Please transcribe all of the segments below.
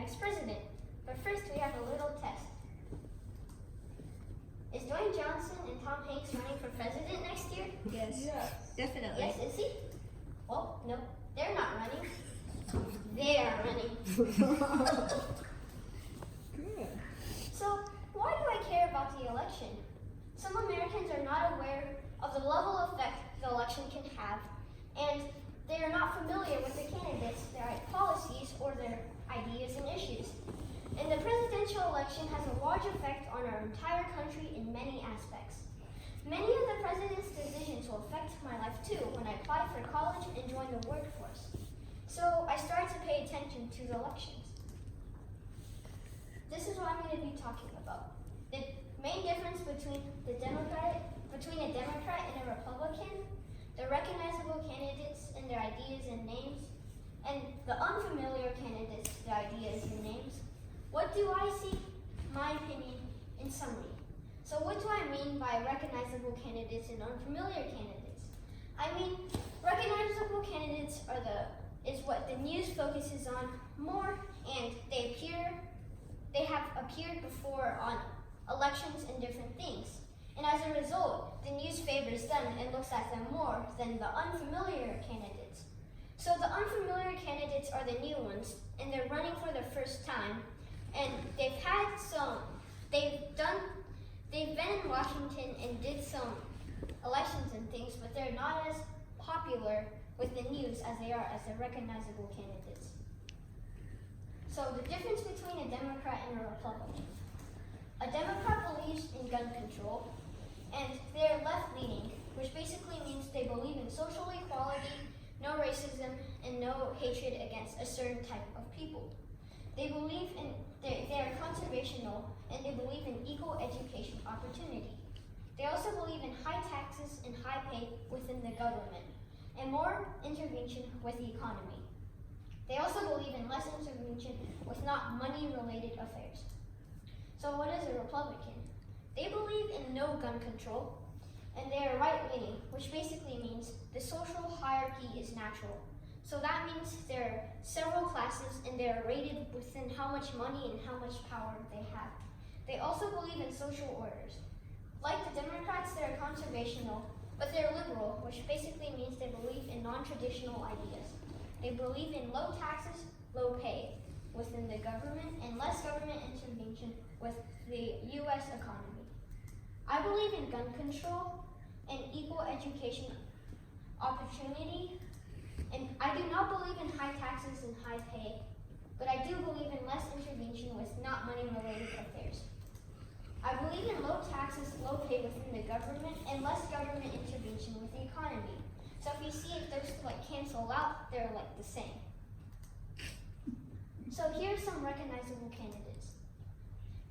next president. But first, we have a little test. Is Dwayne Johnson and Tom Hanks running for president next year? Yes. Definitely. Yes, is he? Well, no, they're not running. They are running. Good. So, why do I care about the election? Some Americans are not aware of the level of effect the election can have, and they are not familiar with the candidates, their policies, or their ideas and issues. And the presidential election has a large effect on our entire country in many aspects. Many of the president's decisions will affect my life too when I apply for college and join the workforce. So I started to pay attention to the elections. This is what I'm going to be talking about. The main difference between a Democrat and a Republican, the recognizable candidates and their ideas and names, and the unfamiliar candidates, their ideas and names. What do I see? My opinion in summary. So what do I mean by recognizable candidates and unfamiliar candidates? I mean, recognizable candidates is what the news focuses on more, and they have appeared before on elections and different things. And as a result, the news favors them and looks at them more than the unfamiliar candidates. So the unfamiliar candidates are the new ones, and they're running for the first time. And they've been in Washington and did some elections and things, but they're not as popular with the news as they are as the recognizable candidates. So the difference between a Democrat and a Republican. A Democrat believes in gun control, and they're left-leaning, which basically means they believe in social equality, no racism, and no hatred against a certain type of people. They are conservational, and they believe in equal education opportunity. They also believe in high taxes and high pay within the government, and more intervention with the economy. They also believe in less intervention with not money-related affairs. So what is a Republican? They believe in no gun control, and they are right-leaning, which basically means the social hierarchy is natural. So that means there are several classes, and they are rated within how much money and how much power they have. They also believe in social orders. Like the Democrats, they're conservational, but they're liberal, which basically means they believe in non-traditional ideas. They believe in low taxes, low pay within the government, and less government intervention with the U.S. economy. I believe in gun control and equal education opportunity, and I do not believe in high taxes and high pay, but I do believe in less intervention with not money-related affairs. I believe in low taxes, low pay within the government, and less government intervention with the economy. So if you see if those cancel out, they're the same. So here are some recognizable candidates.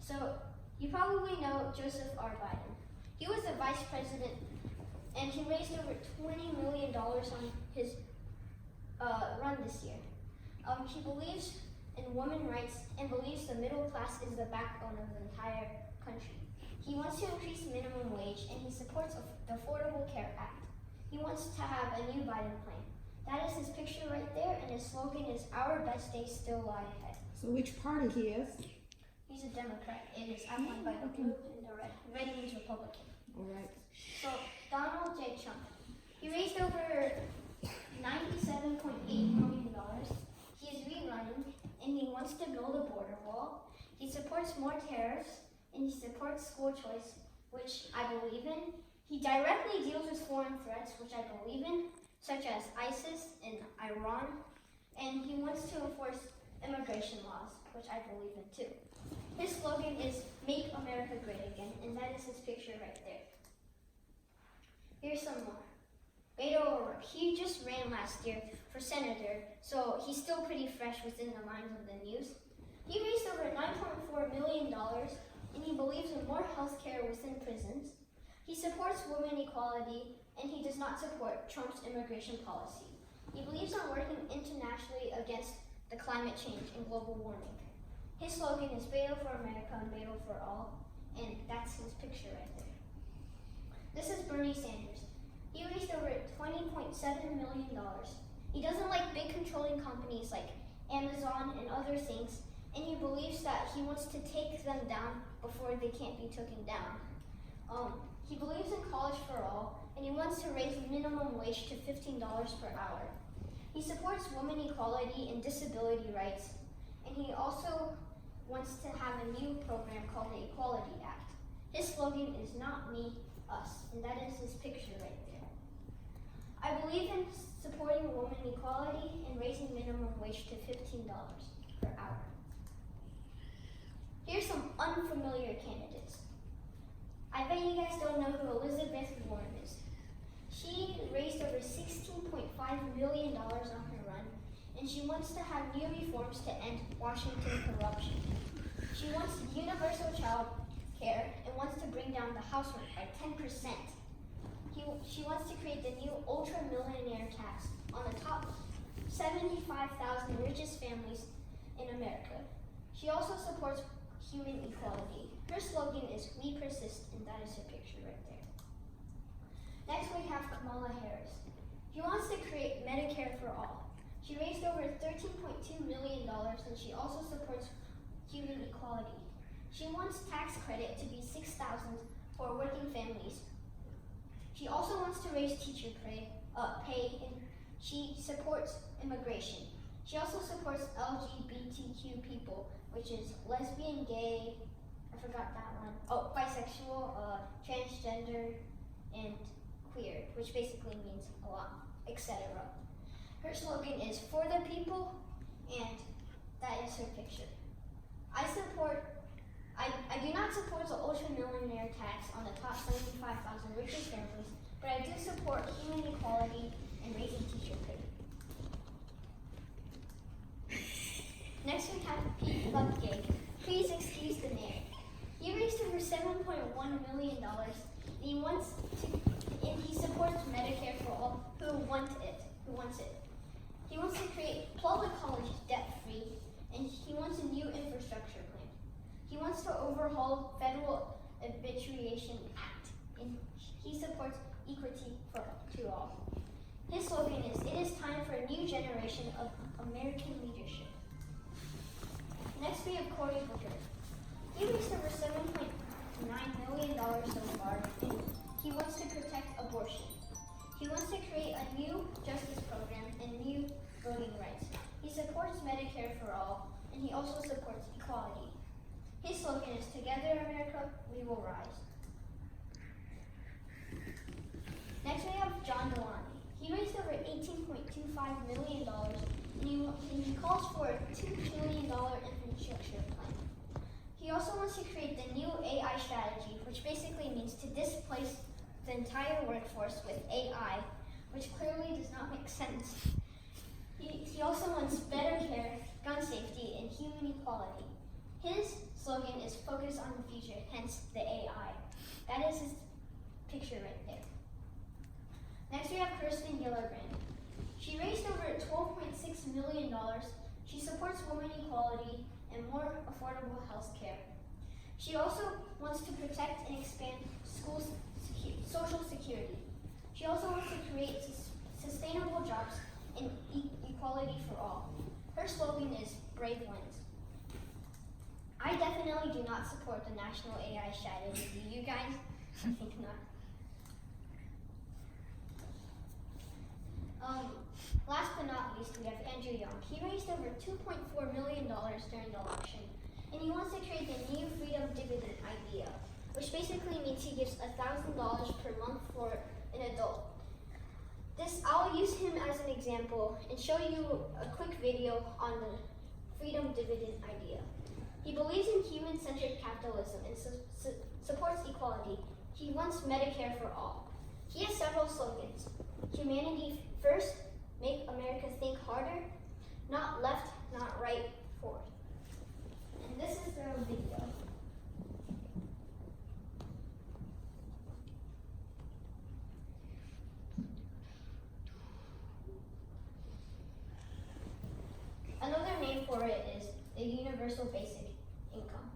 So you probably know Joseph R. Biden. He was the vice president, and he raised over $20 million on his run this year. He believes in women's rights and believes the middle class is the backbone of the entire country. He wants to increase minimum wage, and he supports the Affordable Care Act. He wants to have a new Biden plan. That is his picture right there, and his slogan is, "Our best days still lie ahead." So which party he is? He's a Democrat. It is outlined by the blue and the red. Red means Republican. All right. So Donald J. Trump, he raised over $97.8 million. He is rerunning, and he wants to build a border wall. He supports more tariffs, and he supports school choice, which I believe in. He directly deals with foreign threats, which I believe in, such as ISIS and Iran, and he wants to enforce immigration laws, which I believe in too. His slogan is "Make America Great Again," and that is his picture right there. Here's some more. Beto O'Rourke, he just ran last year for senator, so he's still pretty fresh within the minds of the news. He raised over $9.4 million, and he believes in more health care within prisons. He supports women equality, and he does not support Trump's immigration policy. He believes in working internationally against the climate change and global warming. His slogan is Beto for America and Beto for all, and that's his picture right there. This is Bernie Sanders. He raised over $20.7 million. He doesn't like big controlling companies like Amazon and other things, and he believes that he wants to take them down before they can't be taken down. He believes in college for all, and he wants to raise minimum wage to $15 per hour. He supports women equality and disability rights, and he also wants to have a new program called the Equality Act. His slogan is "Not me, us," and that is his picture right there. I believe in supporting women equality and raising minimum wage to $15 per hour. Here's some unfamiliar candidates. I bet you guys don't know who Elizabeth Warren is. She raised over $16.5 million on her run, and she wants to have new reforms to end Washington corruption. She wants universal child care and wants to bring down the house rent by 10%. She wants to create the new ultra-millionaire tax on the top 75,000 richest families in America. She also supports human equality. Her slogan is "We persist," and that is her picture right there. Next we have Kamala Harris. She wants to create Medicare for all. She raised over $13.2 million, and she also supports human equality. She wants tax credit to be $6,000 for working families. She also wants to raise teacher pay, and she supports immigration. She also supports LGBTQ people, which is lesbian, gay, I forgot that one. Oh, bisexual, transgender, and queer, which basically means a lot, etc. Her slogan is "For the people," and that is her picture. I do not support the ultra-millionaire tax on the top 75,000 richest families, but I do support human equality and raising teacher pay. Next we have Pete Buttigieg. Please excuse the name. He raised over $7.1 million, and he supports Medicare for all who wants it. He wants to create public college debt-free, and he wants a new infrastructure plan. He wants to overhaul Federal Arbitration Act, and he supports equity to all. His slogan is "It is time for a new generation of American leadership." Next we have Cory Booker. He raised over $7.9 million so far, and he wants to protect abortion. He wants to create a new justice program and new voting rights. He supports Medicare for all, and he also supports equality. His slogan is "Together, America, we will rise." Next we have John Delaney. He raised over $18.25 million, and he calls for a $2 trillion infrastructure plan. He also wants to create the new AI strategy, which basically means to displace the entire workforce with AI, which clearly does not make sense. He also wants better care, gun safety, and human equality. His slogan is "Focus on the future," hence the AI. That is his picture right there. Next we have Kirsten Gillibrand. She raised over $12.6 million. She supports women equality and more affordable health care. She also wants to protect and expand social security. She also wants to create sustainable jobs and equality for all. Her slogan is "Brave wins." I definitely do not support the national AI strategy. Do you guys? I think not. Last but not least, we have Andrew Young. He raised over $2.4 million during the election, and he wants to create the new freedom dividend idea, which basically means he gives $1,000 per month for an adult. I'll use him as an example and show you a quick video on the freedom dividend idea. He believes in human-centered capitalism and supports equality. He wants Medicare for all. He has several slogans: humanity first, make America think harder, not left, not right, forward. And this is their video. Another name for it is the universal basic income.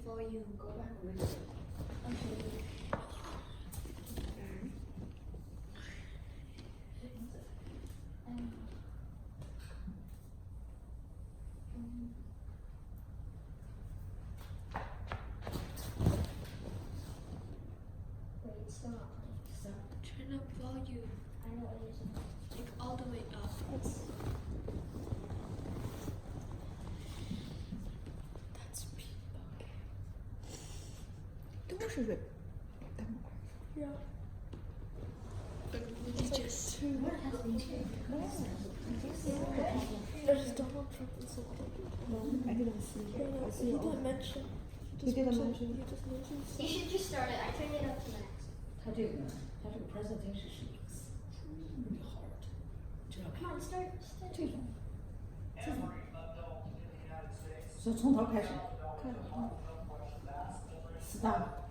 volume. Go back a little bit. Wait, it's still not playing. So, Turn up volume. I know it isn't. Like all the way up. It's That's people. 都是人。 Yeah. But we just. what has been changed? There's Donald Trump and some other people. I didn't see it. I see He all. didn't mention. He didn't mention. He just mentioned. you should just start it. I turned it up to max. 它这个 presentation 是 extremely hard，知道 Come 吗？ on, start. 这种，所以从头开始。Stop。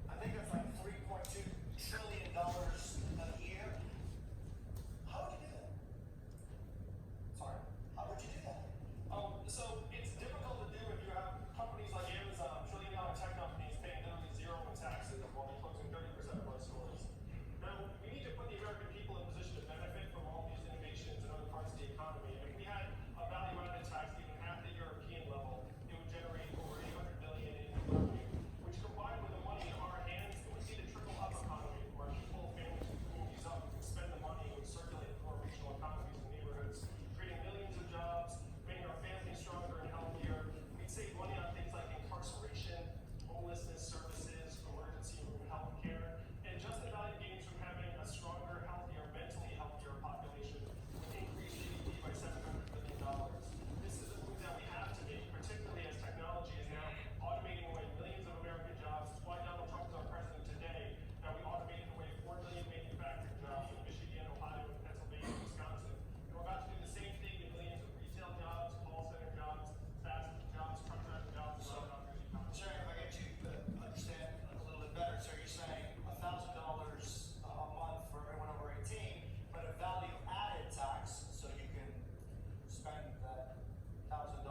I think it's like $3.2 trillion a year. How would you do that? Sorry, how would you do that? So it's difficult to do if you have companies like Amazon, trillion-dollar tech companies paying literally zero in taxes while they're closing 30% of our stores. Now, we need to put the American people in position to benefit from all these innovations in other parts of the economy. And if we had a value-added tax even half the European level, it would generate over $800 billion in revenue, which combined with the money in our hands, it would be the trickle-up economy where people, families, and communities up can spend the money and circulate it through our regional economies and neighborhoods, creating millions of jobs, making our families stronger and healthier. We'd save money on things like incarceration, homelessness services, emergency room health care, and just the value gains from having a stronger, healthier, mentally healthier population would increase GDP by $700 billion. This is a move that we have to make, particularly as technology is now automating away millions of American jobs. It's why Donald Trump is our president today. Now we automated away 4 million manufacturing jobs in Michigan, Ohio, and Pennsylvania, and Wisconsin. And we're about to do the same thing to millions of retail jobs, call center jobs, fast food jobs, truck driver jobs, and other jobs. Sorry, if I get you to understand a little bit better. So you're saying $1,000 a month for everyone over 18, but a value-added tax, so you can spend that $1,000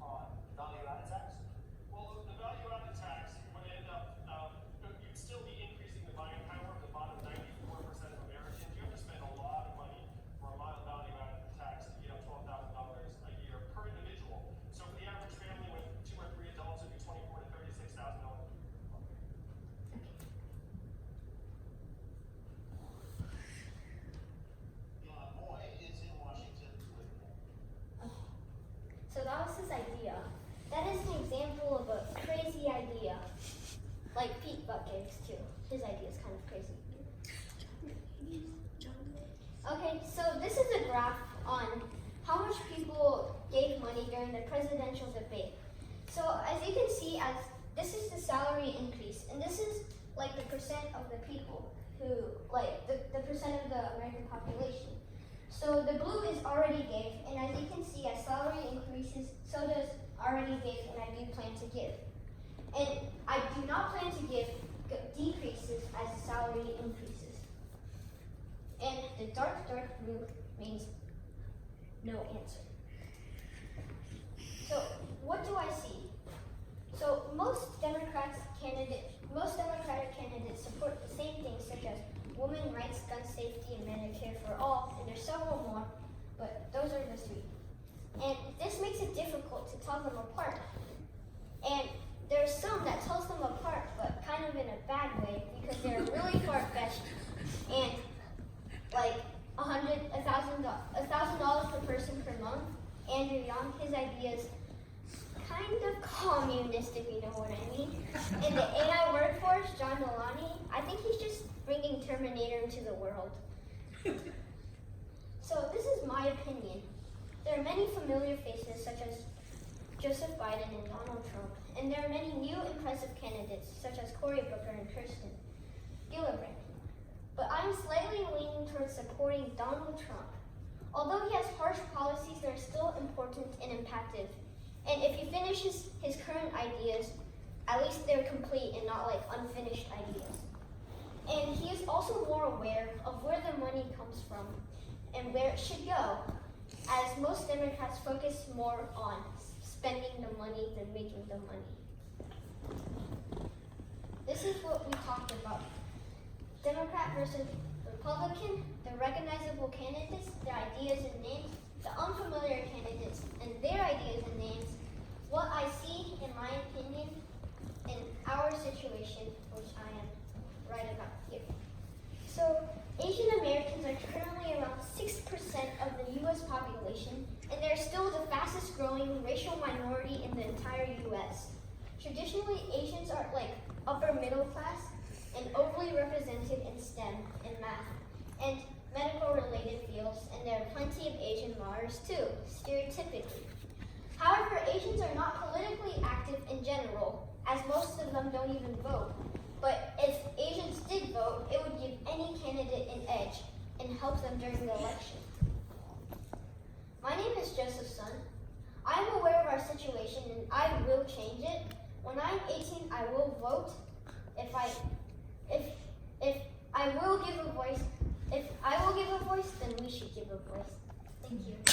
on value-added tax? Well, the value-added tax would end up, you'd still be increasing the buying power of the bottom 94% of Americans. You have to spend a lot of money for a mild value-added tax to get up $12,000 a year per individual. So for the average family with 2 or 3 adults, it'd be $24,000 to $36,000. Moy is in Washington with me. So that was his idea. That is an example of a crazy idea. Like Pete Buttigieg's too. His idea is kind of crazy. Okay, so this is a graph on how much people gave money during the presidential debate. So as you can see, as this is the salary increase, and this is like the percent of the people who, like the percent of the American population. So the blue is already gave, and as you can see, as salary increases, so does already gave, and I do plan to give. And I do not plan to give decreases as the salary increases. And the dark blue means no answer. So what do I see? So most Democratic candidates support the same things such as women's rights, gun safety, and Medicare for all, and there's several more, but those are the 3. And this makes it difficult to tell them apart. And there's some that tells them apart, but kind of in a bad way, because they're really far-fetched, and like $1,000 per person per month. Andrew Young, his ideas kind of communist, if you know what I mean. In the AI workforce, John Delaney, I think he's just bringing Terminator into the world. So this is my opinion. There are many familiar faces such as Joseph Biden and Donald Trump, and there are many new impressive candidates such as Cory Booker and Kirsten Gillibrand. But I'm slightly leaning towards supporting Donald Trump. Although he has harsh policies, they're still important and impactful. And if he finishes his current ideas, at least they're complete and not like unfinished ideas. And he is also more aware of where the money comes from and where it should go, as most Democrats focus more on spending the money than making the money. This is what we talked about. Democrat versus Republican, the recognizable candidates, their ideas and names, the unfamiliar candidates and their ideas and names, what I see, in my opinion, in our situation, which I am right about here. So, Asian Americans are currently around 6% of the U.S. population, and they're still the fastest growing racial minority in the entire U.S. Traditionally, Asians are like upper middle class and overly represented in STEM and math and medical related fields, and there are plenty of Asian lawyers too, stereotypically. However, Asians are not politically active in general, as most of them don't even vote. But if Asians did vote, it would give any candidate an edge and help them during the election. My name is Joseph Sun. I am aware of our situation and I will change it. When I'm 18, I will vote. If I will give a voice, then we should give a voice. Thank you.